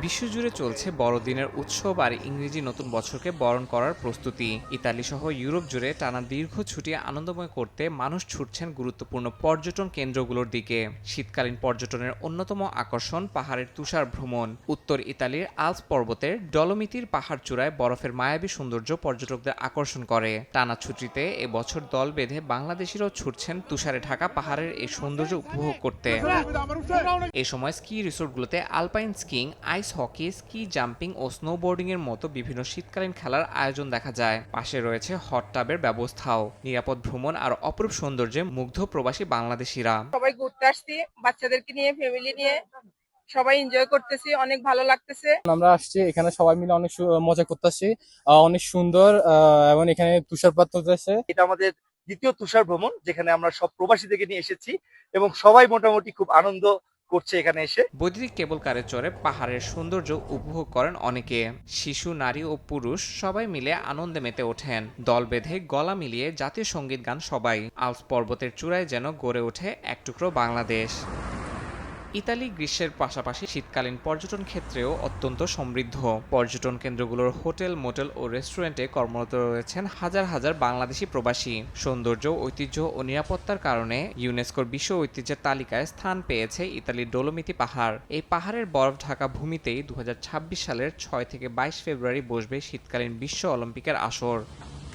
বিশ্বজুড়ে চলছে বড়দিনের উৎসব আর ইংরেজি নতুন বছরকে বরণ করার প্রস্তুতি। ইতালি সহ ইউরোপ জুড়ে টানা দীর্ঘ ছুটি আনন্দময় করতে মানুষ ছুটছেন গুরুত্বপূর্ণ পর্যটন কেন্দ্রগুলোর দিকে। শীতকালীন পর্যটনের অন্যতম আকর্ষণ পাহাড়ের তুষার ভ্রমণ। উত্তর ইতালির আল্পস পর্বতের ডলোমিতির পাহাড় চূড়ায় বরফের মায়াবী সৌন্দর্য পর্যটকদের আকর্ষণ করে। টানা ছুটিতে এবছর দল বেঁধে বাংলাদেশিরাও ছুটছেন তুষারে ঢাকা পাহাড়ের এই সৌন্দর্য উপভোগ করতে। এ সময় স্কি রিসোর্টগুলোতে alpine skiing, ice hockey, ski jumping ও স্নোবোর্ডিং এর মতো বিভিন্ন শীতকালীন খেলার আয়োজন দেখা যায়। পাশে রয়েছে হট টাবের ব্যবস্থাও। নিরাপদ ভ্রমণ আর অপরূপ সৌন্দর্যে মুগ্ধ প্রবাসী বাংলাদেশিরা। সবাই ঘুরতে আসছি, বাচ্চাদেরকে নিয়ে, ফ্যামিলি নিয়ে সবাই এনজয় করতেছি, অনেক ভালো লাগতেছে। আমরা আসছি এখানে সবাই মিলে অনেক মজা করতেছি, অনেক সুন্দর এবং এখানে তুষারপাত হতেছে। এটা আমাদের দ্বিতীয় তুষার ভ্রমণ, যেখানে আমরা সব প্রবাসীদেরকে নিয়ে এসেছি এবং সবাই মোটামুটি খুব আনন্দ করছে এখানে এসে। বৈদ্যুতিক কেবল কারে চড়ে পাহাড়ের সৌন্দর্য উপভোগ করেন অনেকে। শিশু, নারী ও পুরুষ সবাই মিলে আনন্দে মেতে ওঠেন। দল বেঁধে গলা মিলিয়ে জাতীয় সঙ্গীত গান সবাই। আল্পস পর্বতের চূড়ায় যেন গড়ে ওঠে এক টুকরো বাংলাদেশ। ইতালি গ্রীষ্মের পাশাপাশি শীতকালীন পর্যটন ক্ষেত্রেও অত্যন্ত সমৃদ্ধ। পর্যটন কেন্দ্রগুলোর হোটেল, মোটেল ও রেস্টুরেন্টে কর্মরত রয়েছেন হাজার হাজার বাংলাদেশি প্রবাসী। সৌন্দর্য, ঐতিহ্য ও নিরাপত্তার কারণে ইউনেস্কোর বিশ্ব ঐতিহ্যের তালিকায় স্থান পেয়েছে ইতালির ডলোমিতি পাহাড়। এই পাহাড়ের বরফ ঢাকা ভূমিতেই 2026 সালের 6 থেকে 22 ফেব্রুয়ারি বসবে শীতকালীন বিশ্ব অলিম্পিকের আসর।